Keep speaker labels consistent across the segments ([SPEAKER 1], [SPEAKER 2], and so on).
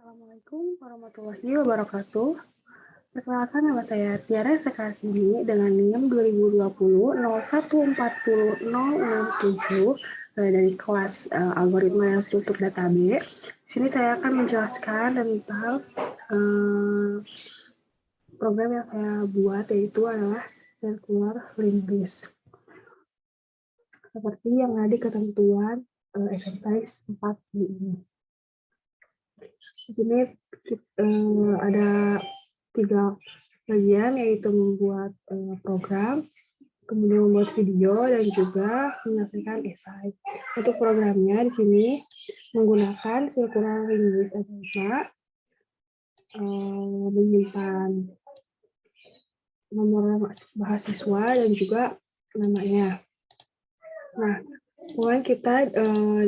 [SPEAKER 1] Assalamualaikum warahmatullahi wabarakatuh. Perkenalkan, nama saya Tiara Sekasini dengan NIM 2020-0140-067 dari kelas algoritma yang struktur data B. Di sini saya akan menjelaskan tentang program yang saya buat, yaitu adalah circular linked list. Seperti yang ada di ketentuan exercise 4 ini. Di sini ada 3 bagian, yaitu membuat program, kemudian membuat video, dan juga menyelesaikan esai. Untuk programnya di sini menggunakan circular linked list algoritma, menyimpan nomor mahasiswa dan juga namanya. Nah, kemudian kita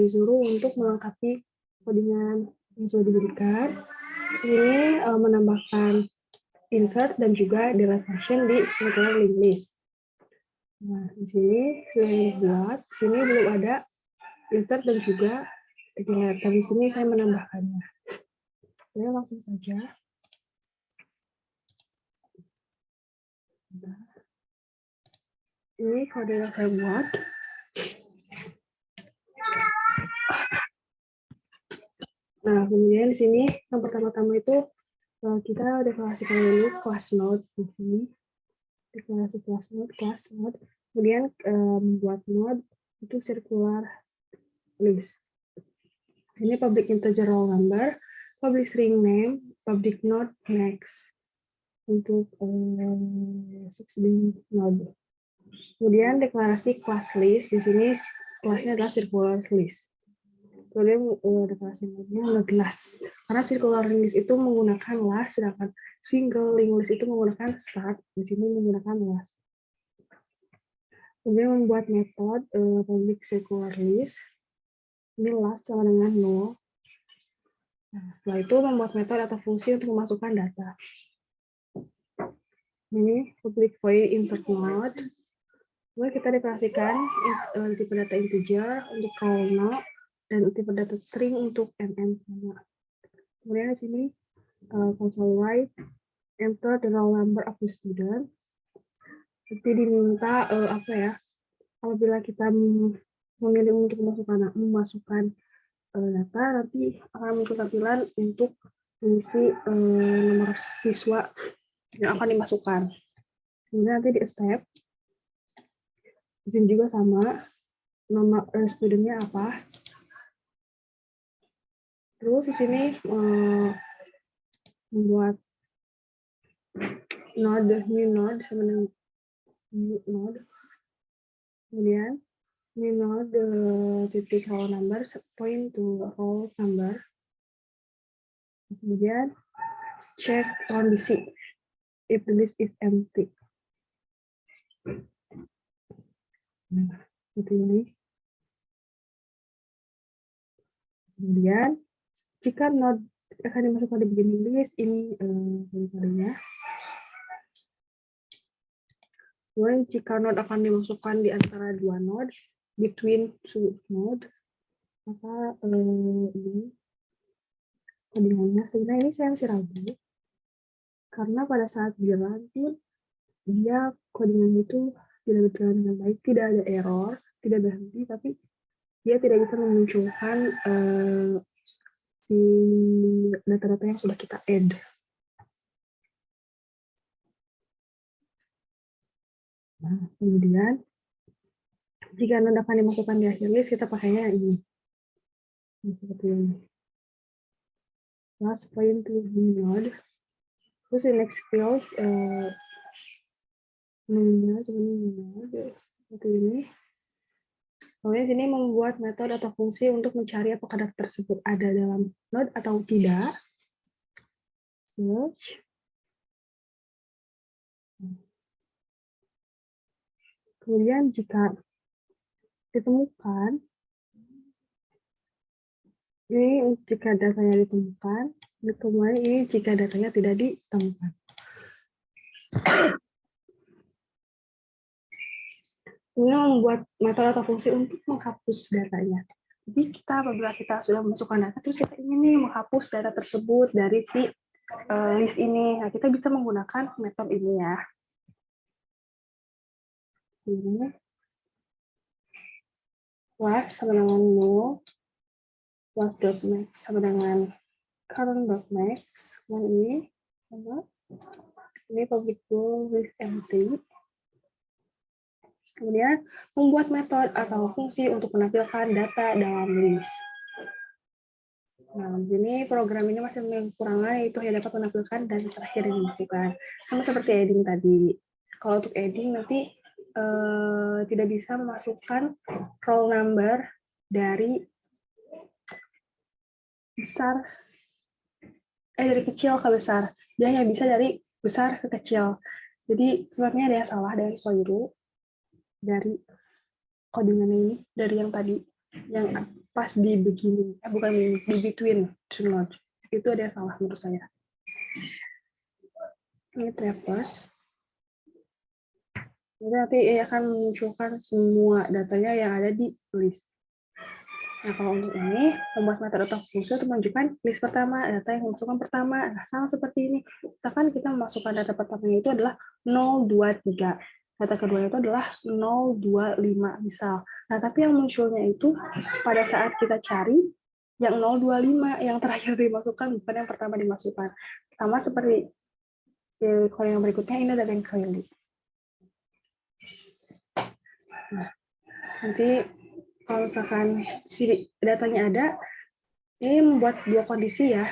[SPEAKER 1] disuruh untuk melengkapi codingan yang sudah diberikan. Ini menambahkan insert dan juga delete function di circular linked list. Nah, di sini sudah dibuat. Di sini belum ada insert dan juga delete. Tapi di sini saya menambahkannya. Saya langsung saja. Ini kode yang saya buat. Nah, kemudian di sini yang pertama-tama itu kita deklarasikan dulu class node di sini. Deklarasi class node. Kemudian membuat node itu circular list. Ini public integer roll number, public string name, public node next untuk 16 node. Kemudian deklarasi class list, di sini kelasnya adalah circular list. Kemudian deklarasi node-nya node last. Karena circular list itu menggunakan last, sedangkan single linked list itu menggunakan start. Di sini menggunakan last. Kemudian membuat metode public circular list. Ini last sama dengan 0. Nah, setelah itu membuat metode atau fungsi untuk memasukkan data. Ini public void insert node. Kemudian kita deklarasikan tipe data integer untuk roll node dan tipe data string untuk mm. Kemudian di sini console write enter the roll number of the student. Jadi diminta apabila kita memilih untuk memasukkan data, nanti akan muncul tampilan untuk mengisi nomor siswa yang akan dimasukkan. Kemudian nanti di accept. Di sini juga sama, nama studentnya apa. Terus di sini membuat node, new node sama dengan new node. Kemudian new node titik roll number point to roll number. Kemudian check kondisi if the list is empty. Nah, seperti ini. Kemudian jika node akan dimasukkan di beginning list, ini metodenya. Kemudian jika node akan dimasukkan di antara 2 node, between 2 node, maka ini codingannya sebenarnya ini saya masih ragu, karena pada saat jalan pun dia codingan itu tidak berjalan dengan baik, tidak ada error, tidak berhenti, tapi dia tidak bisa memunculkan si data-data yang sudah kita add. Nah, kemudian jika node akan dimasukkan di akhir list, kita pakainya yang ini. Seperti ini. Last point to node. Terus di next field, node seperti ini. Kemudian sini membuat metode atau fungsi untuk mencari apakah data tersebut ada dalam node atau tidak. Search. Kemudian jika ditemukan, ini jika datanya ditemukan, kemudian ini jika datanya tidak ditemukan. Ini membuat metode atau fungsi untuk menghapus datanya. Jadi kita apabila kita sudah memasukkan data, terus kita ingin nih menghapus data tersebut dari si list ini. Nah, kita bisa menggunakan metode ini ya. Ini class sama dengan null, class.max sama dengan current.max, dan ini sama ini public bool list empty. Kemudian membuat metode atau fungsi untuk menampilkan data dalam list. Nah, ini program ini masih memiliki kekurangan, yaitu hanya dapat menampilkan data terakhir yang dimasukkan. Sama seperti adding tadi. Kalau untuk adding nanti tidak bisa memasukkan roll number dari besar dari kecil ke besar. Dia hanya bisa dari besar ke kecil. Jadi sebenarnya ada yang salah dari Soiru, dari codingan ini, dari yang tadi, yang pas di beginning, bukan di between two nodes. Itu ada yang salah menurut saya. Ini traverse. Jadi nanti akan memunculkan semua datanya yang ada di list. Nah, kalau untuk ini, membuat metode atau fungsi untuk menunjukkan list pertama, data yang dimasukkan pertama. Nah, sama seperti ini. Misalkan kita memasukkan data pertamanya itu adalah 023. Data kedua itu adalah 025, misal. Nah, tapi yang munculnya itu pada saat kita cari, yang 025, yang terakhir dimasukkan, bukan yang pertama dimasukkan. Sama seperti kalau yang berikutnya, ini ada yang clearly. Nah, nanti kalau misalkan si datanya ada, ini membuat dua kondisi ya,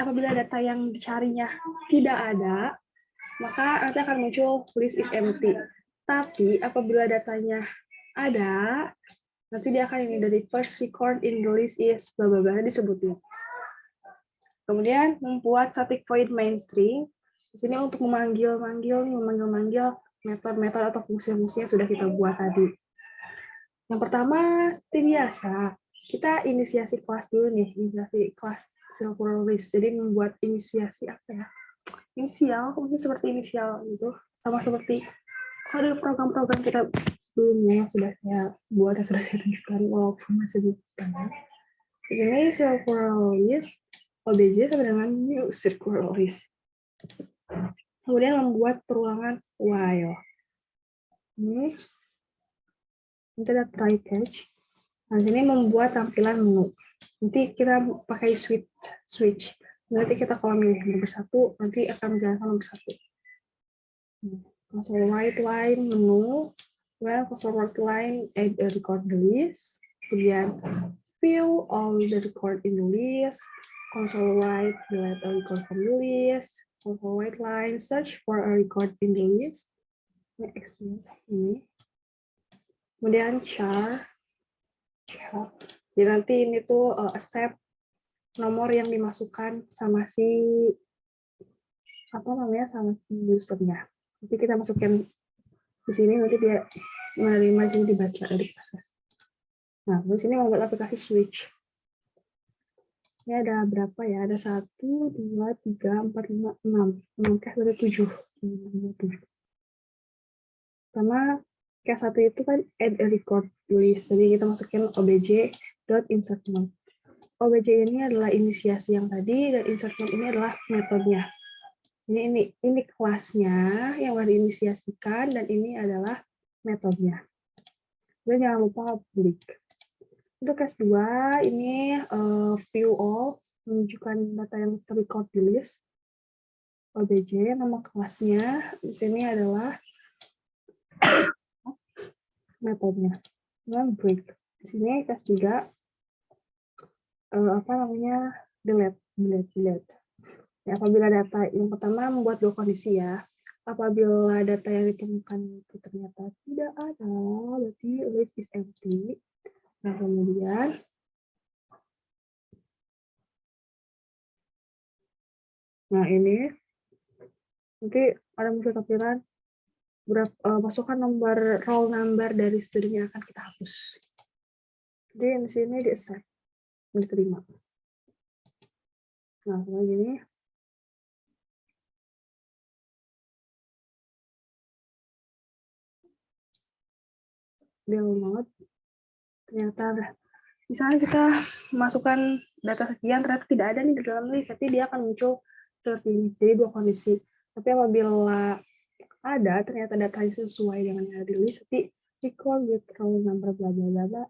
[SPEAKER 1] Apabila data yang dicarinya tidak ada, maka nanti akan muncul list is empty. Tapi apabila datanya ada, nanti dia akan ini dari first record in the list is bla bla bla disebutnya. Kemudian membuat static void main string. Di sini untuk memanggil metode-metode atau fungsi-fungsi yang sudah kita buat tadi. Yang pertama, seperti biasa, kita inisiasi kelas dulu nih, inisiasi kelas silver list. Jadi membuat inisiasi apa ya? Inisial, mungkin seperti inisial gitu. Sama seperti kalau program-program kita sebelumnya yang sudah saya buat, yang sudah saya tunjukkan, walaupun masih di depan. Di sini silver list, OBJ sama dengan new circular list. Kemudian membuat perulangan while. Ini ada try catch. Nah, ini membuat tampilan menu. Nanti kita pakai switch. Nanti kita kalau milih nomor 1, nanti akan menjalankan nomor 1. Console right line menu, console right line add a record the list. Kemudian view all the record in the list. Console right delete a record from the list. Console right line search for a record in the list. Next ini. Kemudian char. Jadi nanti ini tuh accept nomor yang dimasukkan sama si sama si usernya. Nanti kita masukin di sini, nanti dia menerima ini dibaca dari proses. Nah, di sini membuat aplikasi switch. Ini ada berapa ya? Ada 1, 2, 3, 4, 5, 6. 6 case ada 7. Sama case 1 itu kan add a record list. Jadi kita masukin obj.insert node. OBJ ini adalah inisiasi yang tadi, dan insert node ini adalah metodenya. Ini kelasnya yang harus diinisiasikan, dan ini adalah metodenya. Dan jangan lupa public. Untuk case 2, ini view all, menunjukkan data yang terrecord di list. OBJ, nama kelasnya, di sini adalah metodenya. Dan break. Di sini case 3, delete. Ya, apabila data yang pertama membuat dua kondisi ya. Apabila data yang ditemukan itu ternyata tidak ada, berarti list is empty. Nah, kemudian ini nanti ada muncul tampilan masukkan nomor roll number dari student yang akan kita hapus. Jadi di sini di accept, diterima. Nah, seperti ini. Del node, ternyata misalnya kita masukkan data sekian, ternyata tidak ada nih di dalam list, tapi dia akan muncul seperti ini. Jadi dua kondisi. Tapi apabila ada ternyata datanya sesuai dengan yang ada di list, tapi record with roll number bla bla bla bla,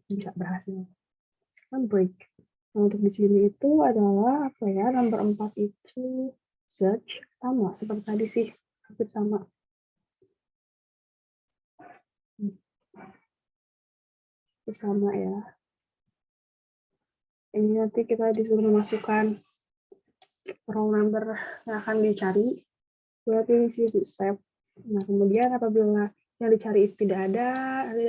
[SPEAKER 1] bisa berhasil. Break. Nah, untuk di sini itu adalah apa ya? Nomor 4 itu search, sama seperti tadi sih, hampir sama. Sama ya. Ini nanti kita disuruh memasukkan roll number yang akan dicari. Berarti di sini save. Nah, kemudian apabila yang dicari itu tidak ada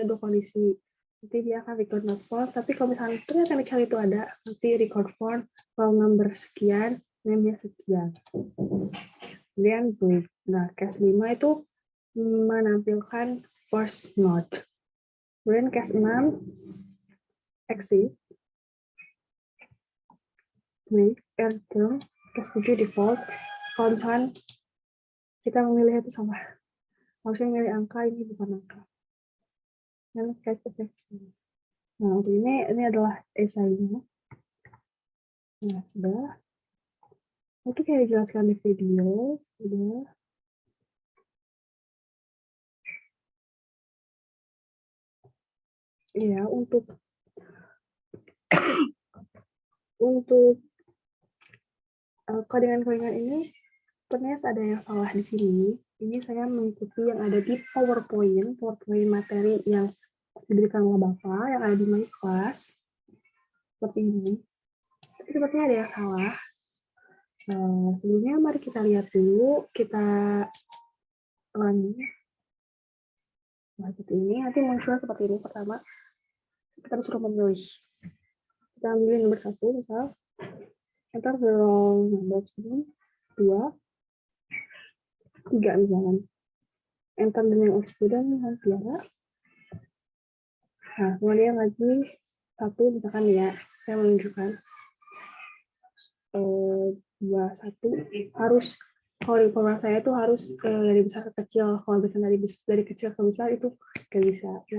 [SPEAKER 1] dua kondisi. Nanti dia akan record not found, tapi kalau misalnya ternyata yang dicari itu ada, nanti record found, roll number sekian, name-nya sekian. Kemudian break. Nah, case 5 itu menampilkan first node. Kemudian case 6, exit, break, return, case 7 default. Kalau misalkan kita memilih itu sama, harusnya memilih angka, ini bukan angka. Dan case exception. Nah, untuk ini adalah esainya. Nah, sudah. Untuk yang dijelaskan di video, sudah. Ya, untuk codingan-codingan ini sebenarnya ada yang salah di sini. Ini saya mengikuti yang ada di PowerPoint materi yang diberikan oleh Bapak, yang ada di my class. Seperti ini. Tapi sepertinya ada yang salah. Sebelumnya mari kita lihat dulu, kita ulangi. Nah, seperti ini, nanti muncul seperti ini. Pertama, kita disuruh memilih. Kita ambil nomor 1, misal. Enter the roll number 2, 3 misalkan. Enter the name of student, Tiara. Nah, kemudian lagi 1, misalkan ya, saya menunjukkan 2, 1, harus, kalau di program saya itu harus dari besar ke kecil. Kalau misalnya dari kecil ke besar itu nggak bisa. 1,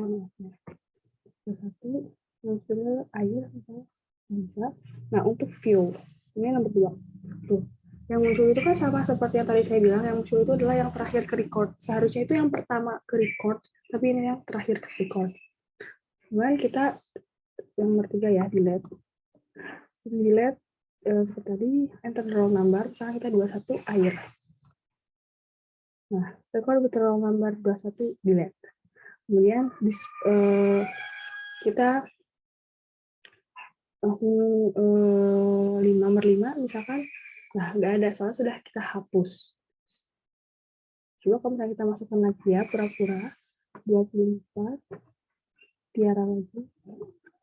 [SPEAKER 1] misalnya air, misalnya bisa. Nah, untuk view, ini nomor 2. Tuh. Yang muncul itu kan sama seperti yang tadi saya bilang, yang muncul itu adalah yang terakhir ke record. Seharusnya itu yang pertama ke record, tapi ini yang terakhir ke record. Kemudian kita yang nomor 3 ya, delete. Terus delete seperti tadi, enter the roll number, misalnya kita 21 air. Nah, record with roll number 21 delete. Kemudian kita nomor 5 misalkan, nah nggak ada, soalnya sudah kita hapus. Coba kalau misalnya kita masukkan lagi ya, pura-pura 24, Tiara lagi.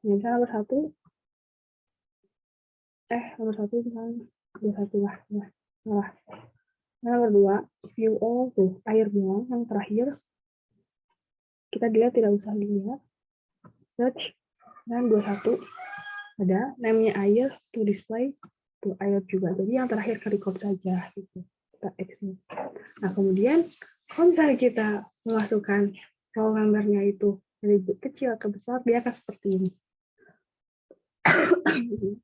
[SPEAKER 1] Misalnya nomor 1, nomor 1 misalnya 21 lah, salah. Nah, nomor 2, view all, tuh, air buang yang terakhir. Kita dilihat, tidak usah dilihat. Search, dan 21. Ada, namanya air, to display, tuh air juga. Jadi yang terakhir ke record saja. Gitu. Kita exit. Nah, kemudian, kalau misalnya kita memasukkan roll number-nya itu dari kecil ke besar, dia akan seperti ini. 1,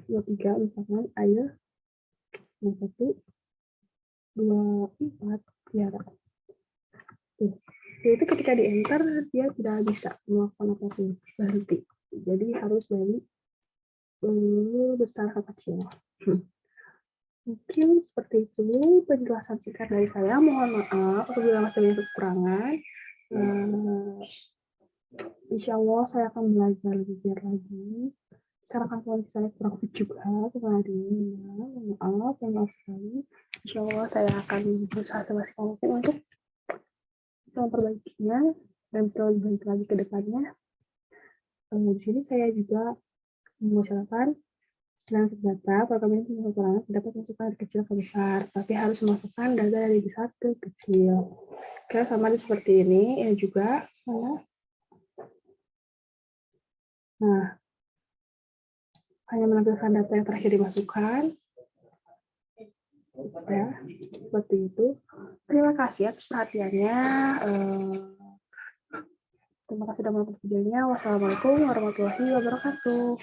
[SPEAKER 1] 2, 3, misalkan air. 1, 2, 4, Tiara. Tuh. Itu ketika di enter, dia tidak bisa melakukan apapun, berhenti. Jadi harus dari besar ke kecil. Mungkin seperti itu penjelasan singkat dari saya. Mohon maaf apabila masih ada kekurangan. Insya Allah saya akan belajar lebih giat lagi. Sekarang kan kondisi saya kurang fit juga kemarin. Maaf sekali. Insya Allah saya akan berusaha semaksimal mungkin untuk bisa memperbaikinya dan bisa lebih baik lagi ke depannya. Di sini saya juga mengucapkan dalam data, program ini punya kekurangan, dapat masukkan dari kecil ke besar, tapi harus memasukkan data dari besar ke kecil. Oke, sama seperti ini, ya juga. Nah, hanya menampilkan data yang terakhir dimasukkan. Ya, seperti itu. Terima kasih atas perhatiannya. Terima kasih sudah menonton videonya. Wassalamualaikum warahmatullahi wabarakatuh.